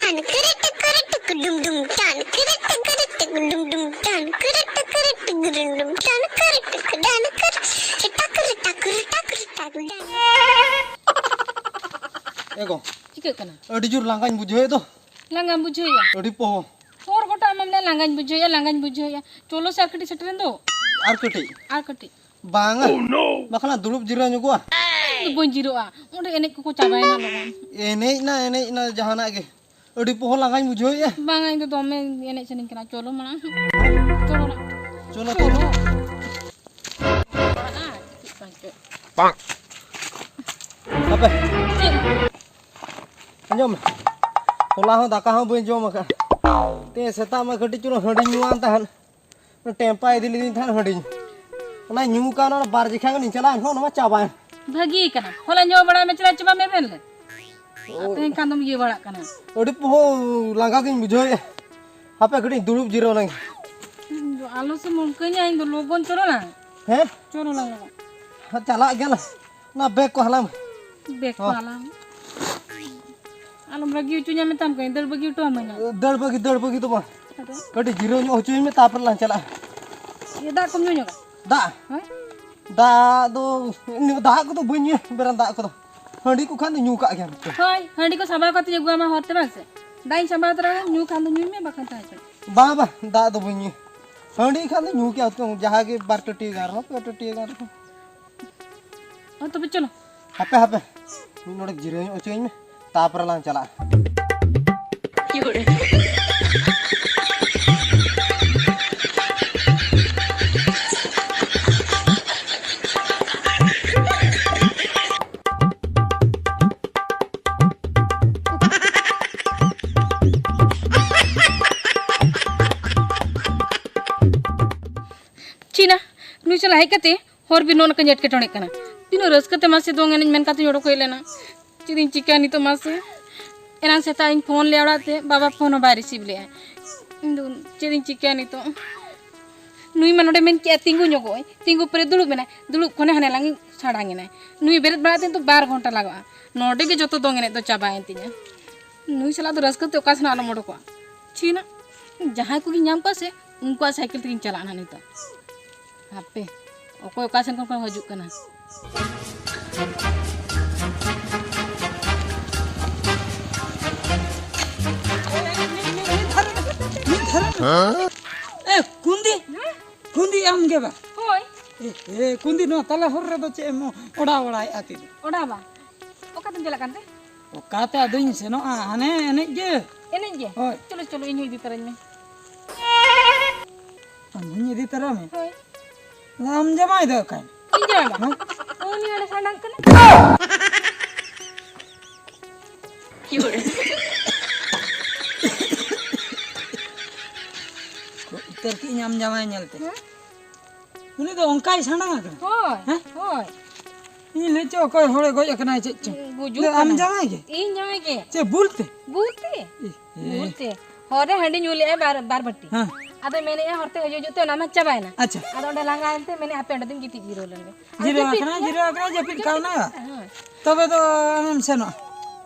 tan keritik dum dum tan keritik dum dum tan keritik dum tan keritik dan tak Ego, Cika kana. adi jur langkain bujui itu, Langan bujo ya. adi poho, Hor kota amamle langan bujo ya. Colo sarkati setren do. arketi, Arkati. banga, makanya dulu jiran gua, Bon jiro a. Udah enek kuku cabai na logan. enek na jahan lagi, adi poho langkain bujui ya, Banga itu dome enek sening kena colo mana. Colo na. colo tuh, Ah, apa, anjom, pola hong daka hong bunjom maka, te seta mah keti curo hadi nyuan tahan, tempai di lini tahan hadi, na nyu kan orang bar jikang ni jalan, hong nama cabai, भागी कना होला न्यो बड़ा में चला चबा में Ben ले अते कांदम ये बड़ा कना adi poho langkain bujui ya, apa keti dulu jiran lagi, आलो से मुमकन्या इन लोगन चलो ना heh, चलो ना cala gana, na beg ko halam. देख वाला आलो बगी चुnya में तम कहीं दर बगी तो हमना दर बगी तो बा कटी जीरो नो होचुई में तापर लां चला ये दा कम न्यो दा हां दा दो दा को तो बनी बेरन दा को तो हंडी को खान न्यू का गया हाय हंडी को सबा कत जगुआ में होते बस दाई सबा तरा न्यू खान न्यू में बखन ता है बा दा तो बनी हंडी खान न्यू क्या तो जहां के बार टटी गार नो टटी गार और तो चलो हपे नोडे जीरो होचुई में तापर लां चला चीना नु चला है कते और भी नोन कन जटके टणे कना तीनो रस कते मासे दोंगे मन काते जोड़ो कोई लेना चिदिन चिका नी तो मासे एना सेता इन फोन ले आवड़ाते बाबा फोन बा रिसीव ले इंदु चिदिन चिका नी तो नुई मनोडे मेन के तिंगु ᱧᱚᱜᱚᱭ तिंगु परे दुलुब मेना दुलुब खने हने लांगी छाड़ांगे ना नुई बेरत बड़ाते तो 12 घंटा लागवा नोडे के जतो दोंगे तो चाबायन तिया नुई सला तो रस कते ओकासना आलो मोडो को छीना जहां को ᱧᱟᱢ पासे उनको साइकिल तिन चलाना नहीं तो हापे ओको ओकासन को हजुक कना ए कुंदी आम के बा होय ए कुंदी नो तला हर रे बचे मो ओडा आती ओडाबा ओका तुम चला कांते ओ काते अदुइन से नो आने एने जे एने जे होय चलो इन इदी तरह में हम इदी तरह में होय हम जमाई दो काई इन जाबा ओनी वाले सांडंग कने क्यों उतर की नाम जमाई ñलते उनी तो onkai सांडंग होय होय इन ले चो कोई होड़े गोय कना चे गुजु हम जमाई के इन जमे के चे बुलते बुलते होरे हंडी न्यूले बार बट्टी हां अदे मैंने हरते हजो जोते ना में चबायना अच्छा अदे ओडे लांगा आनते मैंने आपे अंडे दिन गिटी जीरो लेंगे जीरो अकना जपित कावना तबे तो हम सेनो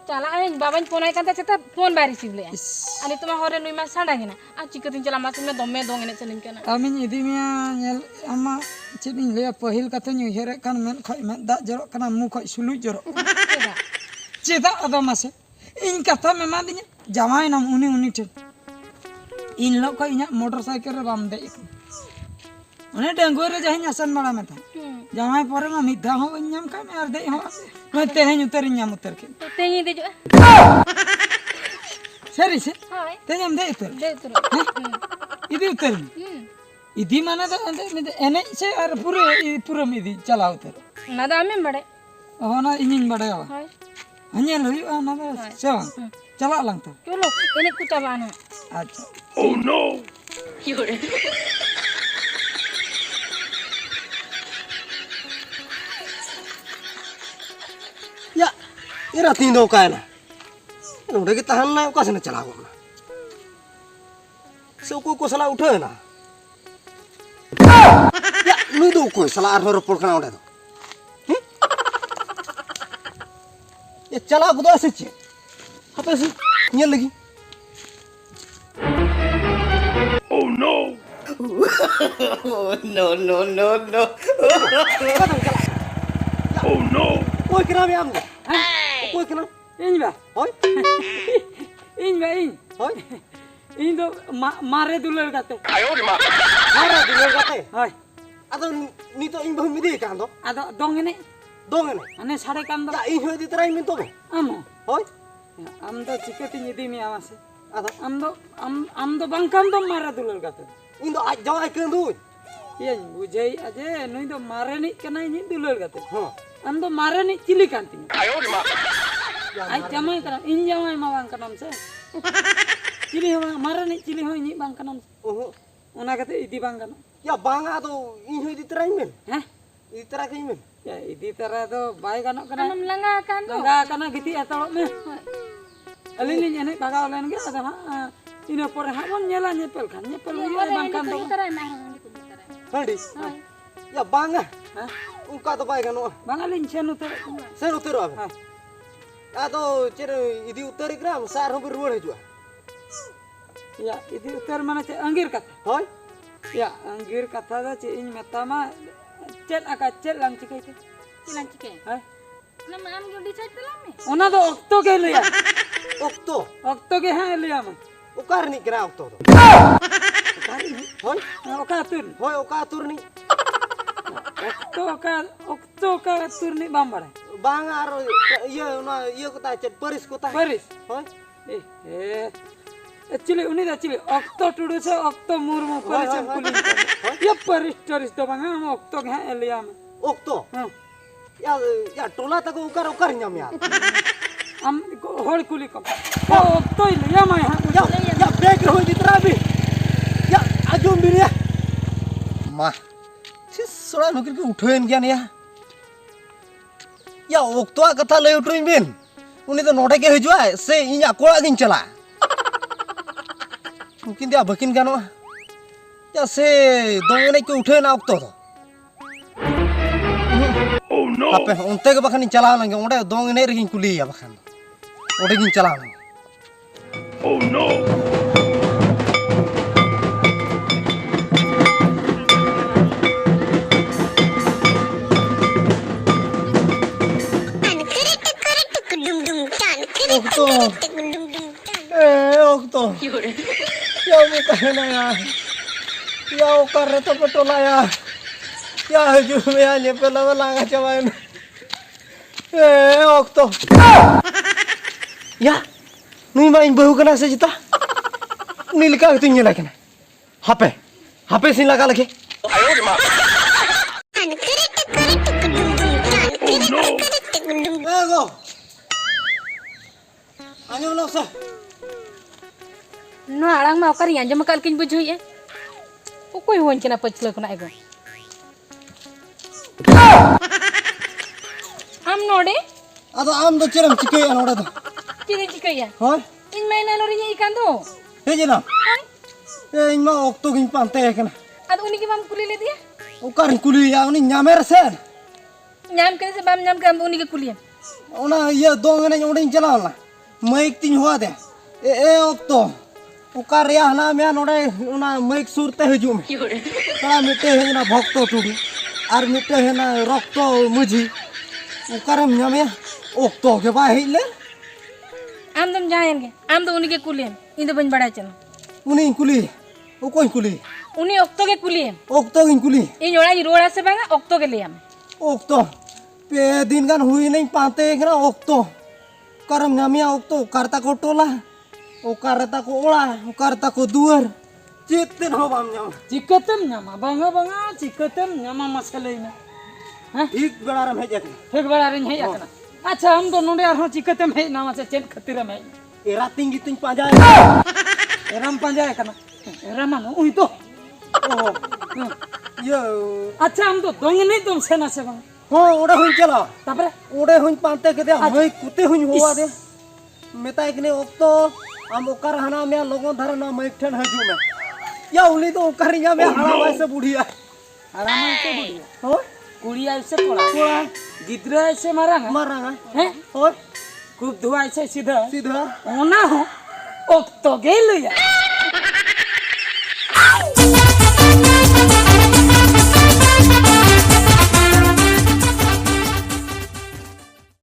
चला आइन बाबान फोन आय कांता चता फोन बारी सिबले अनि तुमा होरे नुई मा सांडागिना आ चिकतिन चला मास में दमे दोंगने चलिन केना आमिन इदी मिया ñel ama चिदिन ले पहिल कथे न्यू हेरे कान मेन खय में दा जरो कना मु खय सुलु जरो चेदा अदो मासे इन कथा में मा दिने जमाई नाम उनी ठे इन लो खय इना मोटरसाइकिल रे बाम दे अने डेंगू रे जहिन आसन माड़ा में था जमाई परे मा मिधा हो इन्याम का में आर दे हो मैं तेहेन उतर इन्याम उतर के तो तेही दे जो सरी से हाय तेहेन दे उतर दे तो इदी उतर इदी माने तो एने से और पूरे में इदी चला उतर ना दा में बड़े होना इनिन बड़े हो हाय हन्या लई ना से चला लंग तो चलो एने कुटा बाना अच्छा Oh no! Ya, ira tindo kaina. Udah kita tahan kau sana cala gua. Seuku ko salah udah na. Ya, lu do ko salah arno report kana udah to. Ya cala gua do asih. Apa sih? Nyel lagi. Oi kenapa ya amnya? Oi kenapa? ᱤᱧ ᱵᱟ Oi, ᱤᱧ oi, ᱤᱧ ᱫᱚ ᱢᱟᱨᱮ ᱫᱩᱞᱟᱹᱲ ᱠᱟᱛᱮ mana di luar kate? ᱦᱳᱭ Atau nito ing bahu midi kan to? ᱟᱫᱚ ᱫᱚᱝ ᱮᱱᱮᱡ Dong ini. ᱦᱟᱱᱮ ᱥᱟᱲᱮ ᱠᱟᱱ ᱫᱚ Ya ing hoi di terai minto me. ᱟᱢ ᱦᱚᱸ Oi, ᱟᱢ ᱫᱚ ᱪᱤᱠᱟᱹᱛᱤᱧ ᱤᱫᱤ ᱢᱮᱭᱟ ᱢᱟᱥᱮ atau ᱟᱢ ᱫᱚ ᱵᱟᱝ ᱠᱟᱱ ᱫᱚ ᱢᱟᱨᱮ ᱫᱩᱞᱟᱹᱲ ᱠᱟᱛᱮ ing do aj jawai kan tu. ᱤᱧ ᱵᱩᱡᱷᱟᱹᱣᱮᱜᱼᱟ ᱡᱮ ᱱᱩᱭ ᱫᱚ ᱢᱟᱨᱮᱱᱤᱡ ᱠᱟᱱᱟᱭ ᱤᱧᱤᱡ ᱫᱩᱞᱟᱹᱲ ᱠᱟᱛᱮ Ha. ᱟᱢ ᱫᱚ ᱢᱟᱨᱮᱱᱤᱡ ᱪᱤᱞᱤ ᱠᱟᱱ ᱛᱤᱧᱟ ᱟᱡ ᱡᱟᱢᱟᱭ ᱠᱟᱱᱟᱢ ᱤᱧ ᱡᱟᱢᱟᱭ ᱢᱟ ᱵᱟᱝ ᱠᱟᱱᱟᱢ ᱥᱮ ᱪᱤᱞᱤ ᱦᱚᱸ ᱵᱟᱝ ᱢᱟᱨᱮᱱᱤᱡ ᱪᱤᱞᱤ ᱦᱚᱸ ᱤᱧᱤᱡ ᱵᱟᱝ ᱠᱟᱱᱟᱢ ᱚᱱᱟ kate ᱤᱫᱤ ᱵᱟᱝ ᱜᱟᱱᱚᱜ Ya banga tu ing hoi di terai men. ᱦᱮᱸ Di terai kan men. 야 ᱤᱫᱤ ᱛᱟᱨᱟ ᱫᱚ ᱵᱟᱭ ᱜᱟᱱᱚᱜ ᱠᱟᱱᱟ Anam langa kan do. ᱞᱟᱸᱜᱟ ᱠᱟᱱᱟ ᱜᱤᱛᱤᱡ ᱦᱟᱛᱟᱲᱚᱜ ᱢᱮ ᱟᱹᱞᱤᱧ ᱞᱤᱧ ᱮᱱᱮᱡ ᱵᱷᱟᱜᱟᱣ ᱞᱮᱱ ᱜᱮ ᱟᱫᱚ ᱦᱟᱸᱜ ᱤᱱᱟᱹ ᱯᱚᱨᱮ ᱦᱟᱸᱜ ᱵᱚᱱ ᱧᱮᱞᱟ ᱧᱮᱯᱮᱞ khan ᱧᱮᱯᱮᱞ ᱦᱩᱭᱩᱜᱼᱟ ᱵᱟᱝᱠᱷᱟन ᱫᱚ Tarai mah orang itu tarai. Hadi. Ya banga. ᱦᱮᱸ Ungka to bai gano. ᱵᱟᱝ ᱟᱹᱞᱤᱧ ᱥᱮᱱ ᱩᱛᱟᱹᱨᱚᱜ ᱠᱟᱱᱟ Sen utero abe. ᱦᱮᱸ Atau cere idi uteri gram sar hobi ruar hejua. 야 ᱤᱫᱤ ᱩᱛᱟᱹᱨ ᱢᱟᱱᱮ ᱪᱮᱫ ᱟᱸᱜᱤᱨ ᱠᱟᱛᱷᱟ Hoi. 야 ᱟᱸᱜᱤᱨ ᱠᱟᱛᱷᱟ ᱫᱚ ᱪᱮᱫ ᱤᱧ ᱢᱮᱛᱟᱢᱟ ᱪᱮᱫ ᱟᱠᱟ ᱪᱮᱫ ᱞᱟᱝ ᱪᱤᱠᱟᱹᱭ ᱛᱮ Cilan cike. ᱦᱮᱸ Nama am gyo decide telah me. ᱚᱱᱟ ᱫᱚ ᱚᱠᱛᱚ ᱜᱮ ᱞᱟᱹᱭᱟ Okto. ᱚᱠᱛᱚ ᱜᱮ ᱦᱟᱸᱜ ᱞᱟᱹᱭᱟᱢᱟ Ukar ni kira okto to. Hoi. ᱚᱠᱟ ᱟᱹᱛᱩ ᱨᱤᱱᱤᱡ Hoi oka atur ni. ᱚᱠᱛᱚ ᱚᱠᱟ ᱟᱹᱛᱩ ᱨᱤᱱᱤᱡ ᱵᱟᱢ ᱵᱟᱲᱟᱭ Banga aro iya na iya kota cet Paris kota. ᱯᱟᱹᱨᱤᱥ Hoi. एक्चुअली उन्हीं एक्चुअली ऑक्टो टुडू से ऑक्टो मुर्मू Hoi, परिचय hoi, कुली hoi. ये परिस्टरिस तो बंगा हम ऑक्टो के हैं एलिया में Okto. हां Ya tola taku ukar nyam ya. हम होल कुली को ओ ऑक्टो एलिया में हां Ya break hoi di terabi. Ya ajum bini ya. Ma. Sis soalnya mungkin ke udahin kian ya. Ya okto kata lay utuin bin. Uni to note ke hijua se inya kola din chala. Mungkin dia bikin kan mah. Ya se dong ini ke udahin okto to. Oh no. Apa unte ke bahkan chala lagi onde dong ini rikin kuli ya bahkan. Onde gin chala lagi. Oh no. Tan keretek gedung dung tan Okto. keretek gedung dung tan. Okto. Ya bukan ya. Ya okar itu betul lah ya. Ya cuma ya nyepel langa cobain. Okto. Ya. Nih main bahu kena sejuta. Nih lika itu nyala kena. HP sini lagi. Tan keretek gedung dung tan keretek gedung. Go. Anyo lo sa. No arang ma okar yang jam kal kin bujui ya. Ukoi hon kena pachlo kena ego. Am node Atau am do cerem cikai an ora do. ciri cike ya. Hoi. In main norinya ikan do. Hejena. In ma okto gin pante kena. Adu uni ki mam kuli le dia. Ukar kuli ya uni nyamer sen. Nyam kene se bam nyam kam uni ke kulian. Ona iya dong ene onde jalan lah. Maik tin hua de. Okto. Ukar ya na me onde ona maik surte hejum. Kala mite hena bhakto tudu. Ar mite hena rokto muji. Ukar nyame okto ke ba hile. Am dam jayen ke. Am do uni ke kulian. Indo ban bada chana. Uni kuli. Ukoi kuli. Uni okto ke kulian. Okto gin kuli. In ora di roda se banga okto ke liam. Okto. Pe din kan hui nai pante kena okto. Karam nyamia okto karta ko tola. Karta ko ola, karta ko duar. Citin ho bam nyam. चिकतम Nyama बंगा चिकतम न्यामा मसले में Ik belaram hejak. एक बार आरे नहीं आकना अच्छा हम दोनों ने आरो चिकतम है नामा से चेन खतिर में Era tinggi ting panjang. एरम पंजा आकना एरम नो उई तो Oh. Yo. अच्छा हम तो दोंगे नहीं तुम सेना से बंग Ho udah hun chala. तापरे Udah hun pante ke dia. Hoi kute hun hoa de. Meta ikne okto am okar hana me logon dharana maik than haju me. Ya uli to okar nya me hala waise budhiya. आराम से बुढ़िया Ho? कुड़िया ऐसे कोड़ा गिद्रा ऐसे मारांगा Maranga. हैं Ho? खूब धुआ ऐसे सीधा Sidha. ओना हो ओक्तो गेल या